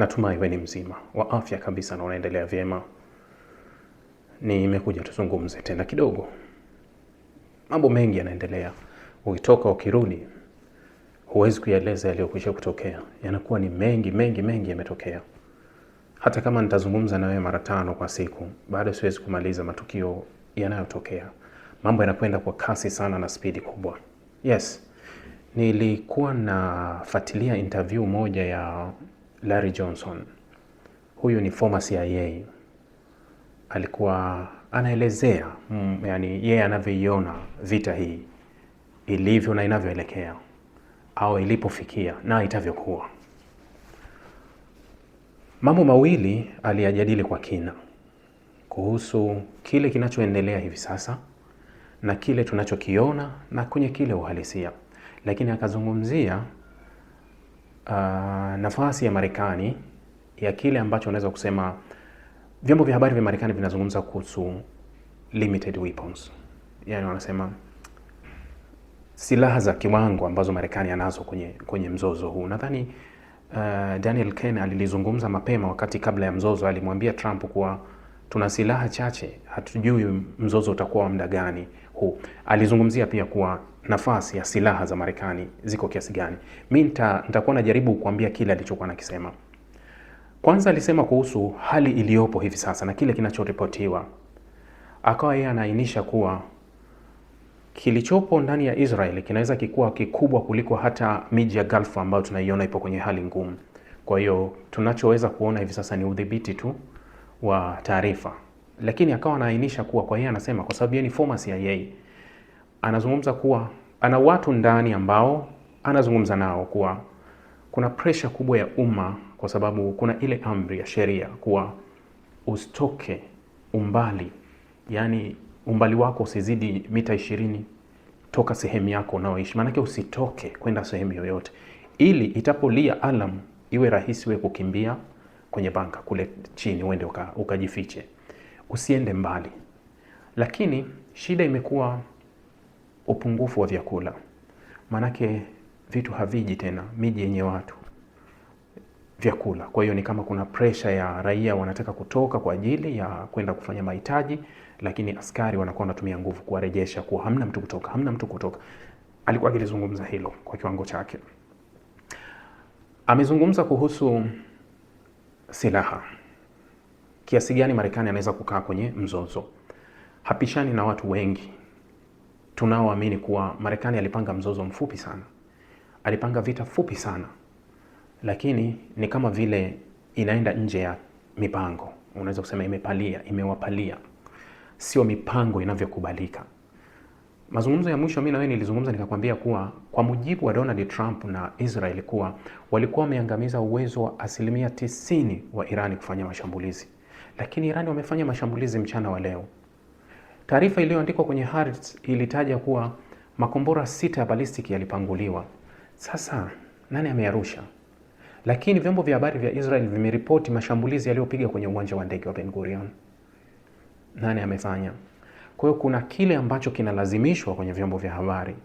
Natumai wewe ni mzima wa afya kabisa na unaendelea vyema. Nimekuja tuzungumze tena kidogo. Mambo mengi yanaendelea. Ukitoka ukirudi, huwezi kueleza yaliyokwisha kutokea. Yanakuwa ni mengi yametokea. Hata kama nitazungumza na wewe mara 5 kwa siku, bado siwezi kumaliza matukio yanayotokea. Mambo yanakwenda kwa kasi sana na spidi kubwa. Yes. Nilikuwa nafuatilia interview moja ya Larry Johnson. Huyu ni former CIA. Alikuwa anaelezea yani yeye anavyoiona vita hii ilivyo na inavyoelekea au ilipofikia na itavyokuwa. Mambo mawili aliyajadili kwa kina kuhusu kile kinachoendelea hivi sasa na kile tunachokiona na kwenye kile uhalisia. Lakini akazungumzia nafasi ya Marekani ya kile ambacho unaweza kusema vyombo vya habari vya Marekani vinazungumza kuhusu limited weapons. Yani wanasema silaha za kiwango ambazo Marekani anazo kwenye mzozo huu. Nadhani Daniel Kane alilizungumza mapema wakati kabla ya mzozo, alimwambia Trump kuwa tuna silaha chache, hatujui mzozo utakuwa muda gani huu. Alizungumzia pia kuwa nafasi ya silaha za Marekani ziko kiasi gani. Mimi nitakuwa najaribu kuambia kile alichokuwa nakisema. Kwanza alisema kuhusu hali iliyopo hivi sasa na kile kinachoripotiwa. Akawa yeye anaainisha kuwa kilichopo ndani ya Israel kinaweza kikuwa kikubwa kuliko hata miji ya Gulf ambayo tunaiona ipo kwenye hali ngumu. Kwa hiyo tunachoweza kuona hivi sasa ni udhibiti tu wa taarifa. Lakini akawa anaainisha kuwa kwa yeye anasema kwa sababu yeye ni former CIA, anazungumza kuwa ana watu ndani ambao anazungumza nao kuwa kuna pressure kubwa ya umma kwa sababu kuna ile amri ya sheria kuwa usitoke umbali, yani umbali wako usizidi mita 20 toka sehemu yako unaoishi. Maana usitoke kwenda sehemu yoyote ili itapolia alarm iwe rahisi wewe kukimbia kwenye banka kule chini uende ukajifiche. Usiende mbali. Lakini shida imekuwa upungufu wa vyakula. Maana vitu haviji tena miji yenye watu vyakula. Kwa hiyo ni kama kuna pressure ya raia wanataka kutoka kwa ajili ya kwenda kufanya mahitaji, lakini askari wanakuwa wanatumia nguvu kuwarejesha kuwa hamna mtu kutoka. Alikuwa akizungumza hilo kwa kiwango chake. Amezungumza kuhusu silaha. Kiasi gani Marekani anaweza kukaa kwenye mzozo. Hapishani na watu wengi tunaoamini kuwa Marekani alipanga mzozo mfupi sana. Alipanga vita fupi sana. Lakini ni kama vile inaenda nje ya mipango. Unaweza kusema imewapalia. Sio mipango inavyokubalika. Mazungumzo ya mwisho mimi na wewe nilizungumza nikakwambia kuwa kwa mujibu wa Donald Trump na Israel kuwa walikuwa wameangamiza uwezo wa 90% wa Irani kufanya mashambulizi. Lakini Irani wamefanya mashambulizi mchana wa leo. Taarifa iliyoandikwa kwenye Haaretz ilitaja kuwa makombora 6 ya balistiki yalipanguliwa. Sasa nani ameyarusha? Lakini vyombo vya habari vya Israel vimeripoti mashambulizi yaliyopiga kwenye uwanja wa ndege wa Ben Gurion. Nani amefanya? Kwa hiyo kuna kile ambacho kinalazimishwa kwenye vyombo vya habari.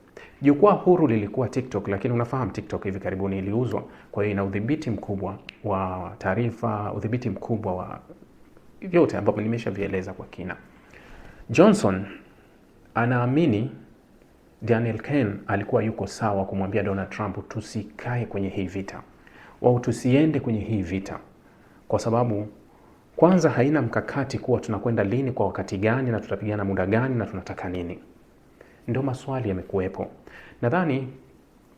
Jukwaa huru lilikuwa TikTok, lakini unafahamu TikTok hivi karibuni iliuzwa. Kwa hiyo ina udhibiti mkubwa wa taarifa, udhibiti mkubwa wa vyote ambavyo nimeshavieleza kwa kina. Johnson anaamini Daniel Kane alikuwa yuko sawa kumwambia Donald Trump tusikae kwenye hii vita. Wao tusiende kwenye hii vita. Kwa sababu kwanza haina mkakati kuwa tunakwenda lini kwa wakati gani na tutapigana muda gani na tunataka nini. Ndio maswali yamekuwepo. Nadhani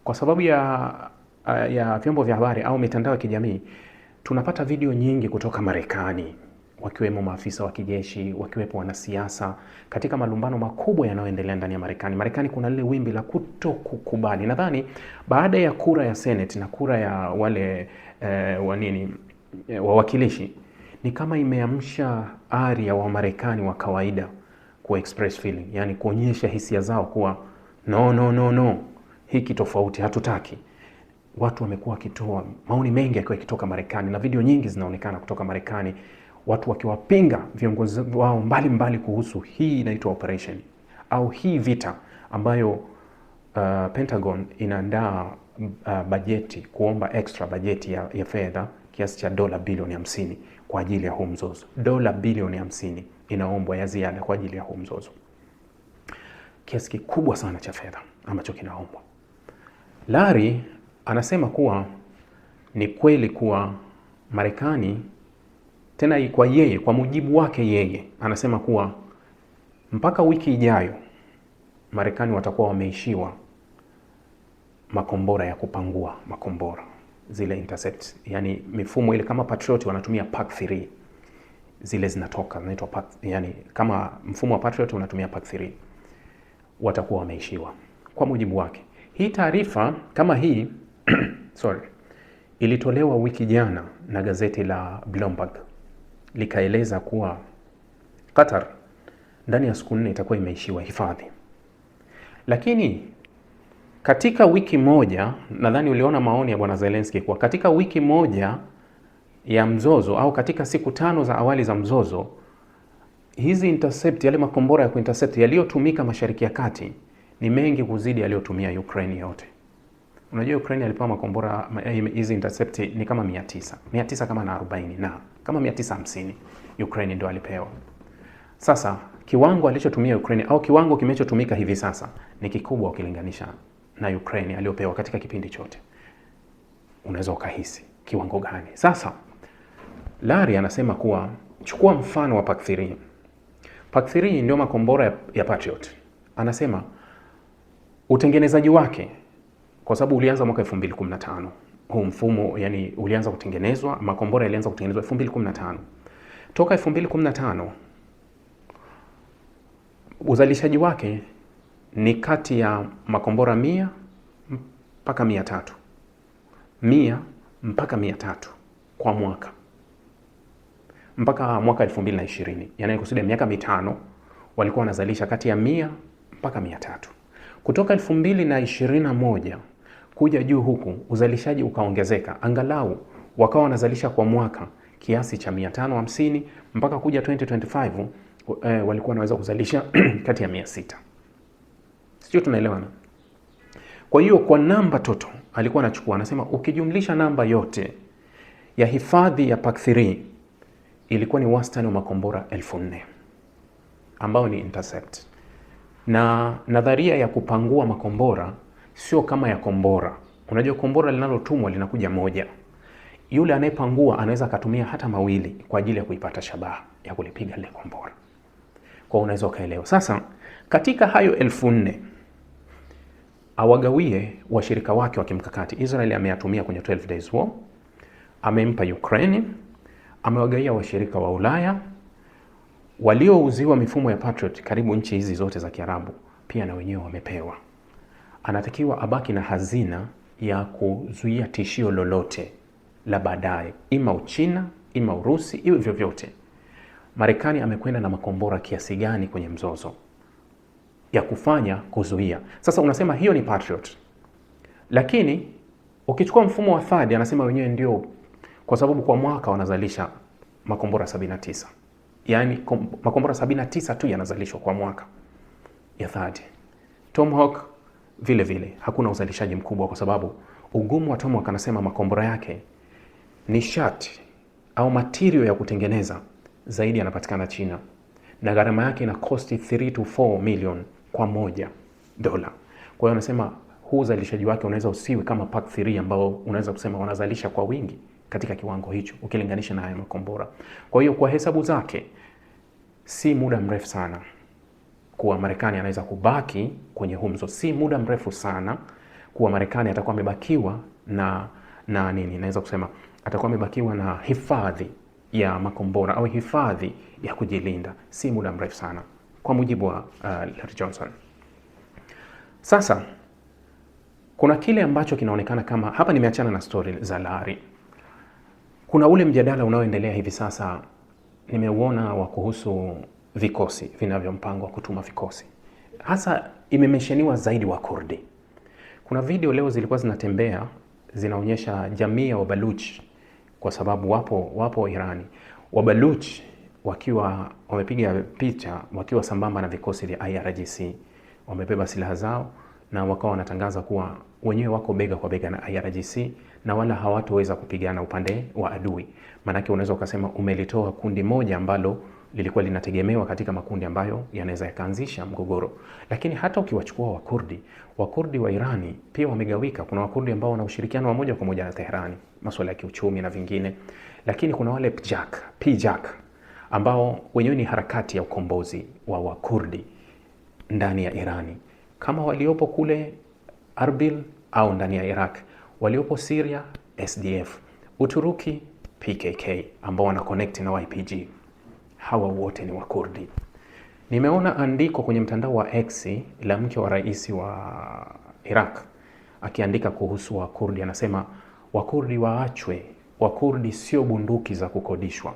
kwa sababu ya vyombo vya habari au mitandao ya kijamii tunapata video nyingi kutoka Marekani, wakiwemo maafisa wa kijeshi, wakiwepo wanasiasa katika malumbano makubwa yanayoendelea ndani ya Marekani. Marekani kuna lile wimbi la kutokukubali. Nadhani baada ya kura ya Senate na kura ya wale wawakilishi ni kama imeamsha ari ya Wamarekani wa kawaida ku express feeling, yani kuonyesha hisia zao kuwa no, hiki tofauti, hatutaki. Watu wamekuwa wakitoa maoni mengi yakiwa yakitoka Marekani na video nyingi zinaonekana kutoka Marekani, watu wakiwapinga viongozi wao mbali kuhusu hii inaitwa operation au hii vita ambayo Pentagon inaandaa bajeti, kuomba extra bajeti ya fedha kiasi cha dola bilioni 50 kwa ajili ya huu mzozo. Dola bilioni 50 inaombwa ya ziada kwa ajili ya huu mzozo. Kiasi kikubwa sana cha fedha ambacho kinaombwa. Larry anasema kuwa ni kweli kuwa Marekani, tena kwa mujibu wake yeye, anasema kuwa mpaka wiki ijayo Marekani watakuwa wameishiwa makombora ya kupangua makombora, zile intercept, yani mifumo ile kama Patriot wanatumia PAC-3, zile zinatoka zinaitwa PAC, yani kama mfumo wa Patriot unatumia PAC-3, watakuwa wameishiwa kwa mujibu wake. Hii taarifa kama hii ilitolewa wiki jana na gazeti la Bloomberg, likaeleza kuwa Qatar ndani ya siku 4 itakuwa imeishiwa hifadhi. Lakini katika wiki moja, nadhani uliona maoni ya Bwana Zelensky kwa katika wiki moja ya mzozo au katika siku 5 za awali za mzozo, hizi intercept, yale makombora ya kuintercept yaliyotumika Mashariki ya Kati ni mengi kuzidi yaliyotumia Ukraine yote. Unajua Ukraine alipewa makombora hizi intercept ni kama 900 kama na 40 na kama 950 Ukraine ndio alipewa. Sasa kiwango alichotumia Ukraine au kiwango kimechotumika hivi sasa ni kikubwa ukilinganisha na Ukraine aliyopewa katika kipindi chote. Unaweza ukahisi kiwango gani? Sasa Larry anasema kuwa chukua mfano wa PAC-3. PAC-3 ndio makombora ya Patriot. Anasema utengenezaji wake, kwa sababu ulianza mwaka 2015. Huu mfumo yani ulianza kutengenezwa, makombora yalianza kutengenezwa 2015. Toka 2015 uzalishaji wake ni kati ya makombora 100 mpaka 300. 100 mpaka 300 kwa mwaka. Mpaka mwaka 2020. Yani kusudi miaka 5 walikuwa wanazalisha kati ya 100 mpaka 300. Kutoka 2021 kuja juu huku uzalishaji ukaongezeka, angalau wakawa wanazalisha kwa mwaka kiasi cha 550 mpaka kuja 2025 walikuwa wanaweza kuzalisha kati ya 600. Sio, tunaelewana? Kwa hiyo kwa namba toto alikuwa anachukua, anasema ukijumlisha namba yote ya hifadhi ya PAC-3 ilikuwa ni wastani wa makombora 4000 ambao ni intercept. Na nadharia ya kupangua makombora sio kama ya kombora. Unajua kombora linalotumwa linakuja moja. Yule anayepangua anaweza akatumia hata mawili kwa ajili ya kuipata shabaha ya kulipiga ile kombora. Kwa unaweza ukaelewa. Sasa katika hayo 4000 awagawie washirika wake wa kimkakati. Israeli ameyatumia kwenye 12 days war. Amempa Ukraine, amewagawia washirika wa Ulaya waliouziwa mifumo ya Patriot, karibu nchi hizi zote za Kiarabu pia na wenyewe wamepewa. Anatakiwa abaki na hazina ya kuzuia tishio lolote la baadaye, ima Uchina, ima Urusi, iwe vyovyote. Marekani amekwenda na makombora kiasi gani kwenye mzozo ya kufanya kuzuia. Sasa unasema hiyo ni Patriot. Lakini ukichukua mfumo wa THAAD, anasema wenyewe ndio, kwa sababu kwa mwaka wanazalisha makombora 79. Yaani makombora 79 tu yanazalishwa kwa mwaka ya THAAD. Tomahawk vile vile hakuna uzalishaji mkubwa, kwa sababu ugumu wa Tomahawk, anasema makombora yake nishati au material ya kutengeneza zaidi yanapatikana China, na gharama yake ina cost 3 to 4 million kwa moja dola. Kwa hiyo anasema huu uzalishaji wake unaweza usiwe kama PAC-3 ambao unaweza kusema wanazalisha kwa wingi katika kiwango hicho ukilinganisha na haya makombora. Kwa hiyo kwa hesabu zake si muda mrefu sana kuwa Marekani anaweza kubaki kwenye huu mzozo. Si muda mrefu sana kuwa Marekani atakuwa amebakiwa na nini, naweza kusema atakuwa amebakiwa na hifadhi ya makombora au hifadhi ya kujilinda. Si muda mrefu sana kwa mujibu wa Larry Johnson. Sasa kuna kile ambacho kinaonekana kama hapa, nimeachana na story za Larry. Kuna ule mjadala unaoendelea hivi sasa, nimeuona wa kuhusu vikosi vinavyompangwa kutuma vikosi. Hasa imemesheniwa zaidi wa Kurdi. Kuna video leo zilikuwa zinatembea zinaonyesha jamii ya Wabaluch, kwa sababu wapo Irani. Wabaluch wakiwa wamepiga picha wakiwa sambamba na vikosi vya IRGC, wamebeba silaha zao na wakawa wanatangaza kuwa wenyewe wako bega kwa bega na IRGC na wala hawatoweza kupigana upande wa adui. Maanake unaweza ukasema umelitoa kundi moja ambalo lilikuwa linategemewa katika makundi ambayo yanaweza yakaanzisha mgogoro. Lakini hata ukiwachukua Wakurdi wa Irani pia wamegawika. Kuna Wakurdi ambao wana ushirikiano wa moja kwa moja na Teherani, masuala ya kiuchumi na vingine. Lakini kuna wale PJAK ambao wenyewe ni harakati ya ukombozi wa Wakurdi ndani ya Irani, kama waliopo kule Arbil au ndani ya Iraq, waliopo Syria SDF, Uturuki PKK ambao wana connect na YPG. Hawa wote ni Wakurdi. Nimeona andiko kwenye mtandao wa X la mke wa rais wa Iraq akiandika kuhusu Wakurdi, anasema Wakurdi waachwe, Wakurdi sio bunduki za kukodishwa.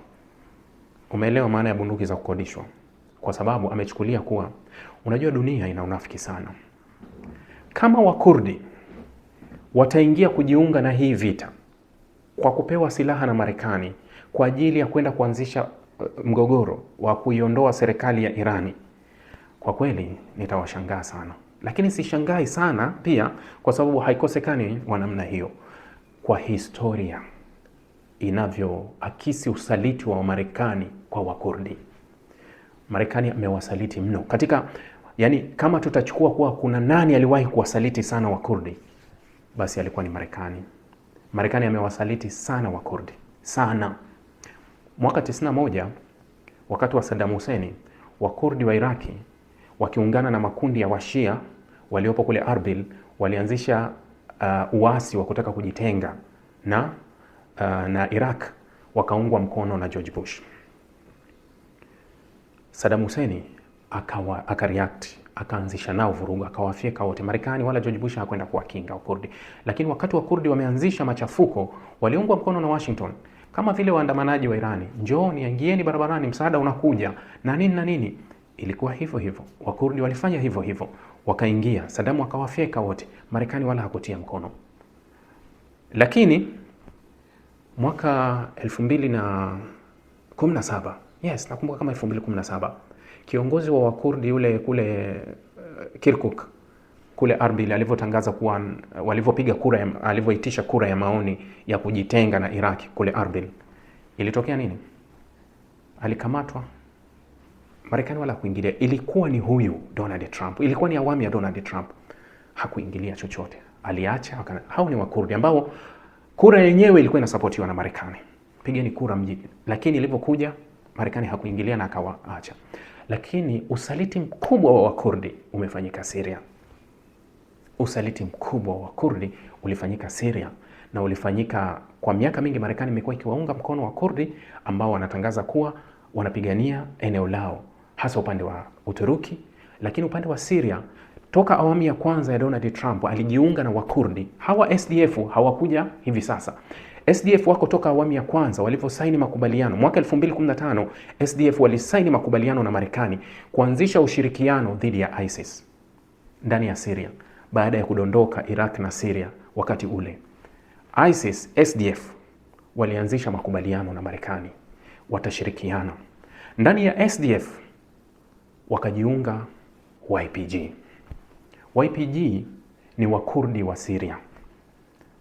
Umeelewa maana ya bunduki za kukodishwa? Kwa sababu amechukulia kuwa, unajua dunia ina unafiki sana. Kama Wakurdi wataingia kujiunga na hii vita kwa kupewa silaha na Marekani kwa ajili ya kwenda kuanzisha mgogoro wa kuiondoa serikali ya Irani, kwa kweli nitawashangaa sana. Lakini sishangai sana pia kwa sababu haikosekani wa namna hiyo. Kwa historia inavyoakisi usaliti wa Marekani kwa Wakurdi, Marekani amewasaliti mno katika, yani kama tutachukua kuwa kuna nani aliwahi kuwasaliti sana Wakurdi, basi alikuwa ni Marekani. Marekani amewasaliti sana Wakurdi sana. Mwaka 91 wakati wa Saddam Hussein, Wakurdi wa Iraki wakiungana na makundi ya Washia waliopo kule Arbil walianzisha uasi wa kutaka kujitenga na Iraq, wakaungwa mkono na George Bush. Saddam Hussein akareact, akaanzisha nao vurugu, akawafyeka wote. Marekani wala George Bush hakwenda kuwakinga Wakurdi. Lakini wakati Wakurdi wameanzisha machafuko, waliungwa mkono na Washington, kama vile waandamanaji wa Irani, njooni, ingieni barabarani, msaada unakuja na nini na nini. Ilikuwa hivyo hivyo, Wakurdi walifanya hivyo hivyo, wakaingia, Saddam akawafyeka wote, Marekani wala hakutia mkono. Lakini mwaka 2017, yes, nakumbuka kama 2017, kiongozi wa Wakurdi yule kule Kirkuk kule Arbil alivyotangaza kuwa walivyopiga kura, alivyoitisha kura ya maoni ya kujitenga na Iraki kule Arbil, ilitokea nini? Alikamatwa. Marekani wala kuingilia. Ilikuwa ni huyu Donald Trump, ilikuwa ni awamu ya Donald Trump, hakuingilia chochote, aliacha. Hao ni Wakurdi ambao kura yenyewe ilikuwa inasapotiwa na Marekani, pigeni kura mjini. Lakini ilivyokuja Marekani hakuingilia na akawaacha. Lakini usaliti mkubwa wa Wakurdi umefanyika Syria. Usaliti mkubwa wa Kurdi ulifanyika Syria, na ulifanyika kwa miaka mingi. Marekani imekuwa ikiwaunga mkono wa Kurdi ambao wanatangaza kuwa wanapigania eneo lao, hasa upande wa Uturuki. Lakini upande wa Syria, toka awamu ya kwanza ya Donald Trump alijiunga na Wakurdi. Hawa SDF hawakuja hivi sasa. SDF wako toka awamu ya kwanza walivyosaini makubaliano mwaka 2015. SDF walisaini makubaliano na Marekani kuanzisha ushirikiano dhidi ya ISIS ndani ya Syria baada ya kudondoka Iraq na Syria. Wakati ule ISIS, SDF walianzisha makubaliano na Marekani, watashirikiana. Ndani ya SDF wakajiunga YPG. YPG ni Wakurdi wa Syria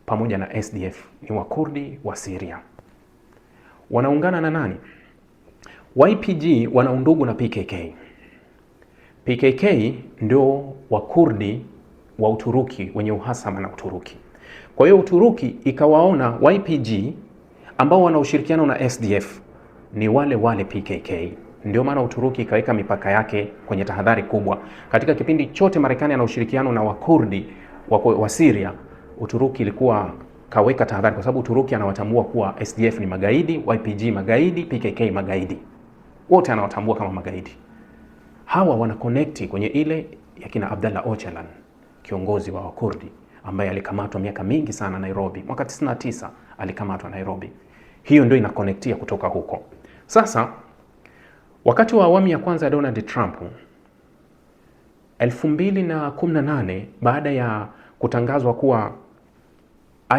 pamoja na SDF ni Wakurdi wa Syria. Wanaungana na nani? YPG wana undugu na PKK. PKK ndio Wakurdi wa Uturuki wenye uhasama na Uturuki. Kwa hiyo Uturuki ikawaona YPG ambao wana ushirikiano na SDF ni wale wale PKK. Ndio maana Uturuki ikaweka mipaka yake kwenye tahadhari kubwa. Katika kipindi chote Marekani ana ushirikiano na Wakurdi wa Syria, Uturuki ilikuwa kaweka tahadhari, kwa sababu Uturuki anawatambua kuwa SDF ni magaidi, YPG magaidi, PKK magaidi. Wote anawatambua kama magaidi. Hawa wana connect kwenye ile ya kina Abdallah Öcalan, kiongozi wa Wakurdi ambaye alikamatwa miaka mingi sana Nairobi. Mwaka 99 alikamatwa Nairobi. Hiyo ndio ina connectia kutoka huko. Sasa wakati wa awamu ya kwanza ya Donald Trump 2018, baada ya kutangazwa kuwa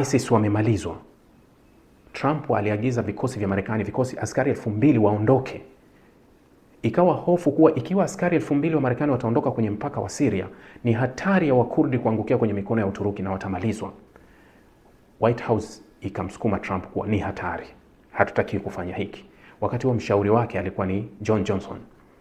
ISIS wamemalizwa, Trump aliagiza vikosi vya Marekani, askari 2000 waondoke. Ikawa hofu kuwa ikiwa askari 2000 wa Marekani wataondoka kwenye mpaka wa Syria, ni hatari ya Wakurdi kuangukia kwenye mikono ya Uturuki na watamalizwa. White House ikamsukuma Trump kuwa ni hatari, hatutaki kufanya hiki. Wakati huo mshauri wake alikuwa ni John Johnson,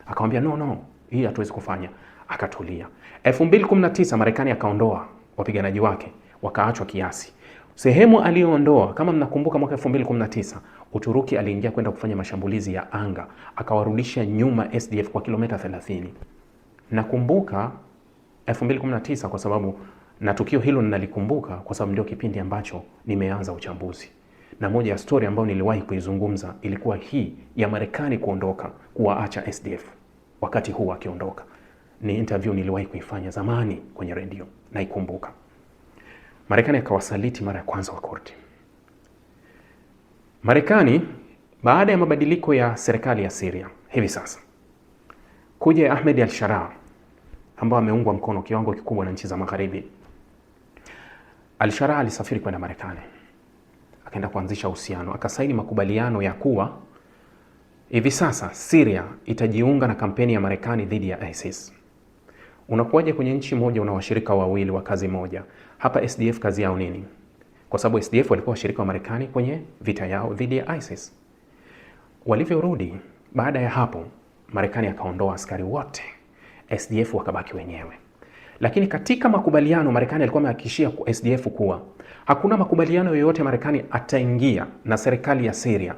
akamwambia no, hii hatuwezi kufanya, akatulia. 2019 Marekani akaondoa wapiganaji wake, wakaachwa kiasi. Sehemu aliyoondoa, kama mnakumbuka, mwaka 2019 Uturuki aliingia kwenda kufanya mashambulizi ya anga, akawarudisha nyuma SDF kwa kilomita 30. Nakumbuka 2019 kwa sababu na tukio hilo ninalikumbuka kwa sababu ndio kipindi ambacho nimeanza uchambuzi. Na moja ya story ambayo niliwahi kuizungumza ilikuwa hii ya Marekani kuondoka, kuwaacha SDF. Wakati huu akiondoka, ni interview niliwahi kuifanya zamani kwenye radio, naikumbuka. Marekani akawasaliti mara ya kwanza Wakurdi. Marekani baada ya mabadiliko ya serikali ya Syria hivi sasa, kuja Ahmed al-Sharaa ambao ameungwa mkono kiwango kikubwa na nchi za Magharibi. Al-Sharaa alisafiri kwenda Marekani, akaenda kuanzisha uhusiano, akasaini makubaliano ya kuwa hivi sasa Syria itajiunga na kampeni ya Marekani dhidi ya ISIS. Unakuwaje kwenye nchi moja una washirika wawili wa kazi moja? Hapa SDF kazi yao nini? Kwa sababu SDF walikuwa washirika wa Marekani kwenye vita yao dhidi ya ISIS. Walivyorudi baada ya hapo, Marekani akaondoa askari wote, SDF wakabaki wenyewe. Lakini katika makubaliano Marekani alikuwa amehakikishia SDF kuwa hakuna makubaliano yoyote Marekani ataingia na serikali ya Syria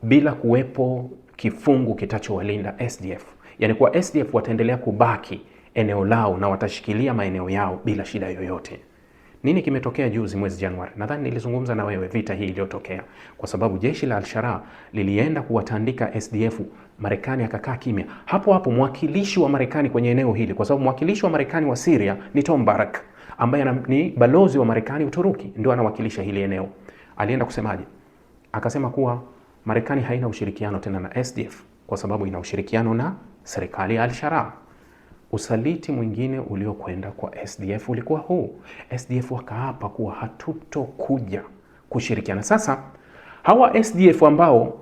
bila kuwepo kifungu kitachowalinda SDF. Yaani kwa SDF wataendelea kubaki eneo lao na watashikilia maeneo yao bila shida yoyote. Nini kimetokea juzi mwezi Januari? Nadhani nilizungumza na wewe vita hii iliyotokea. Kwa sababu jeshi la Al-Sharaa lilienda kuwatandika SDF, Marekani akakaa kimya. Hapo hapo mwakilishi wa Marekani kwenye eneo hili, kwa sababu mwakilishi wa Marekani wa Syria ni Tom Barak ambaye ni balozi wa Marekani Uturuki, ndio anawakilisha hili eneo. Alienda kusemaje? Akasema kuwa Marekani haina ushirikiano tena na SDF kwa sababu ina ushirikiano na serikali ya Al-Sharaa. Usaliti mwingine uliokwenda kwa SDF ulikuwa huu. SDF wakaapa kuwa hatutokuja kushirikiana. Sasa hawa SDF ambao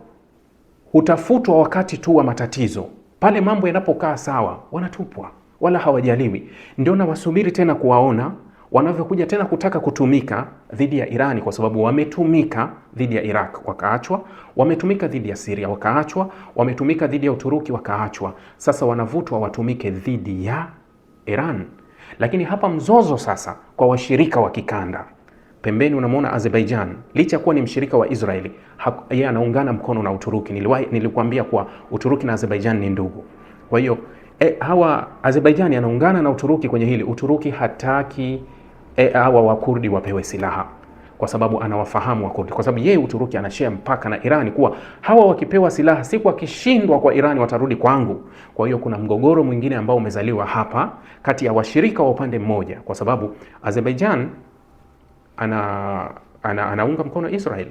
hutafutwa wakati tu wa matatizo, pale mambo yanapokaa sawa wanatupwa, wala hawajaliwi. Ndio na wasubiri tena kuwaona wanavyokuja tena kutaka kutumika dhidi ya Irani, kwa sababu wametumika dhidi ya Iraq wakaachwa, wametumika dhidi ya Syria wakaachwa, wametumika dhidi ya Uturuki wakaachwa. Sasa wanavutwa watumike dhidi ya Iran. Lakini hapa mzozo sasa kwa washirika wa kikanda. Pembeni unamwona Azerbaijan, licha kuwa ni mshirika wa Israeli, yeye anaungana mkono na Uturuki. Nilikuambia kuwa Uturuki na Azerbaijan ni ndugu. Kwa hiyo hawa Azerbaijan anaungana na Uturuki kwenye hili. Uturuki hataki hawa Wakurdi wapewe silaha kwa sababu anawafahamu Wakurdi, kwa sababu yeye Uturuki anashare mpaka na Irani, kuwa hawa wakipewa silaha siku wakishindwa kwa Irani watarudi kwangu. Kwa hiyo kuna mgogoro mwingine ambao umezaliwa hapa kati ya washirika wa upande mmoja, kwa sababu Azerbaijan anaunga mkono Israel,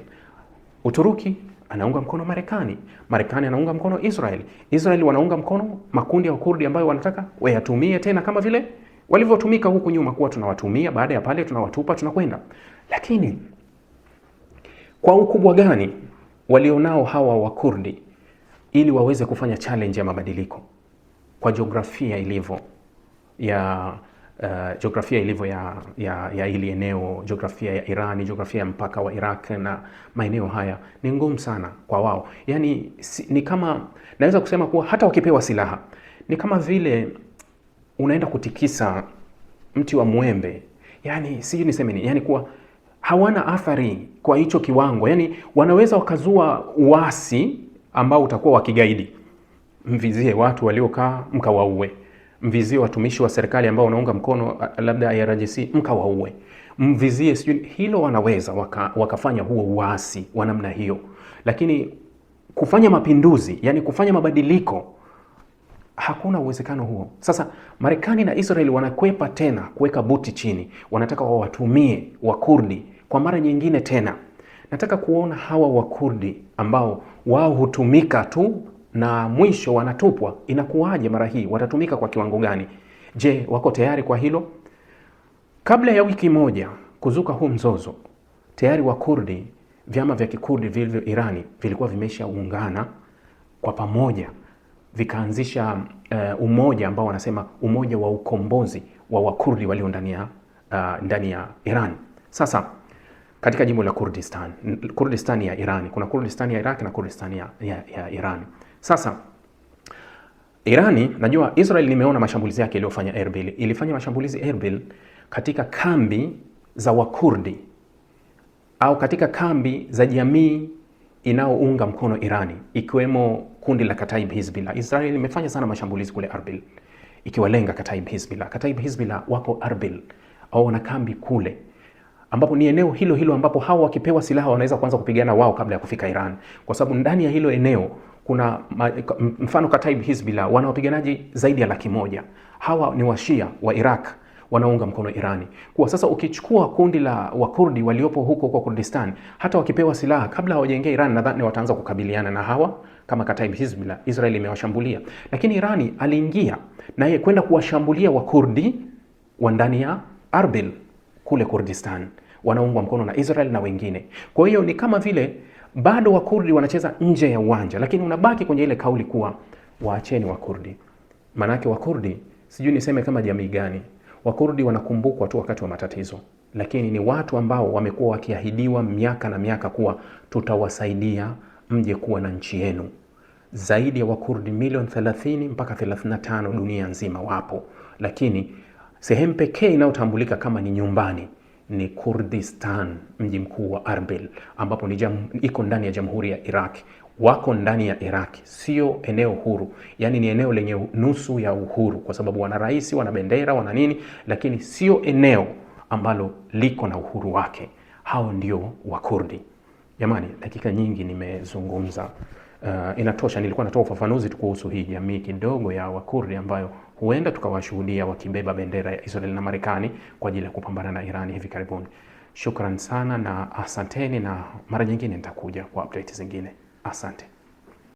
Uturuki anaunga mkono Marekani, Marekani anaunga mkono Israel, Israel wanaunga mkono makundi ya Wakurdi ambayo wanataka wayatumie tena kama vile walivyotumika huku nyuma, kuwa tunawatumia, baada ya pale tunawatupa, tunakwenda. Lakini kwa ukubwa gani walionao hawa Wakurdi ili waweze kufanya challenge ya mabadiliko? Kwa jiografia ilivyo ya ili eneo, jiografia ya Irani, jiografia ya mpaka wa Iraq na maeneo haya, ni ngumu sana kwa wao. Yani ni kama naweza kusema kuwa hata wakipewa silaha ni kama vile unaenda kutikisa mti wa mwembe. Yani sijui niseme nini, yani kuwa hawana athari kwa hicho kiwango. Yani wanaweza wakazua uasi ambao utakuwa wa kigaidi. Mvizie watu waliokaa mkawaue, mvizie watumishi wa serikali ambao wanaunga mkono labda IRGC mkawaue, mvizie sijui hilo, wanaweza wakafanya huo uasi wa namna hiyo. Lakini kufanya mapinduzi, yani kufanya mabadiliko, hakuna uwezekano huo. Sasa Marekani na Israeli wanakwepa tena kuweka buti chini, wanataka wawatumie Wakurdi kwa mara nyingine tena. Nataka kuona hawa Wakurdi ambao wao hutumika tu na mwisho wanatupwa, inakuwaje mara hii? Watatumika kwa kiwango gani? Je, wako tayari kwa hilo? Kabla ya wiki moja kuzuka huu mzozo, tayari Wakurdi, vyama vya Kikurdi vilivyo Irani vilikuwa vimeshaungana kwa pamoja, vikaanzisha umoja ambao wanasema umoja wa ukombozi wa Wakurdi walio ndani ya Iran. Sasa katika jimbo la Kurdistan. Kurdistan ya Iran, kuna Kurdistan ya Iraq na Kurdistan ya Iran. Sasa Irani, najua Israel nimeona mashambulizi yake iliyofanya Erbil. Ilifanya mashambulizi Erbil katika kambi za Wakurdi au katika kambi za jamii inaounga mkono Irani, ikiwemo kundi la Kataib Hizbullah. Israel imefanya sana mashambulizi kule Erbil ikiwalenga Kataib Hizbullah. Kataib Hizbullah wako Erbil au wana kambi kule, ambapo ni eneo hilo hilo ambapo hao wakipewa silaha wanaweza kuanza kupigana wao kabla ya kufika Iran, kwa sababu ndani ya hilo eneo kuna mfano Kataib Hizbullah wana wapiganaji zaidi ya 100,000. Hawa ni washia wa Iraq wanaunga mkono Irani. Kwa sasa ukichukua kundi la Wakurdi waliopo huko kwa Kurdistan, hata wakipewa silaha kabla hawajaingia Iran, nadhani wataanza kukabiliana na hawa kama Kataib Hizbullah. Israel imewashambulia, lakini Irani aliingia naye kwenda kuwashambulia Wakurdi wa ndani ya Erbil kule Kurdistan, wanaungwa mkono na Israel na wengine. Kwa hiyo ni kama vile bado Wakurdi wanacheza nje ya uwanja, lakini unabaki kwenye ile kauli kuwa waacheni Wakurdi. Manake Wakurdi sijui niseme kama jamii gani, Wakurdi wanakumbukwa tu wakati wa matatizo, lakini ni watu ambao wamekuwa wakiahidiwa miaka na miaka kuwa tutawasaidia mje kuwa na nchi yenu. Zaidi ya Wakurdi milioni 30 mpaka 35 dunia nzima wapo, lakini sehemu pekee inayotambulika kama ni nyumbani ni Kurdistan, mji mkuu wa Erbil, ambapo iko ndani ya Jamhuri ya Iraq. Wako ndani ya Iraq, sio eneo huru, yani ni eneo lenye nusu ya uhuru, kwa sababu wana rais, wana bendera, wana nini, lakini sio eneo ambalo liko na uhuru wake. Hao ndio Wakurdi. Jamani, dakika nyingi nimezungumza. Inatosha. Nilikuwa natoa ufafanuzi tu kuhusu hii jamii kidogo ya Wakurdi ambayo huenda tukawashuhudia wakibeba bendera ya Israel na Marekani kwa ajili ya kupambana na Irani hivi karibuni. Shukran sana na asanteni, na mara nyingine nitakuja kwa update zingine. Asante.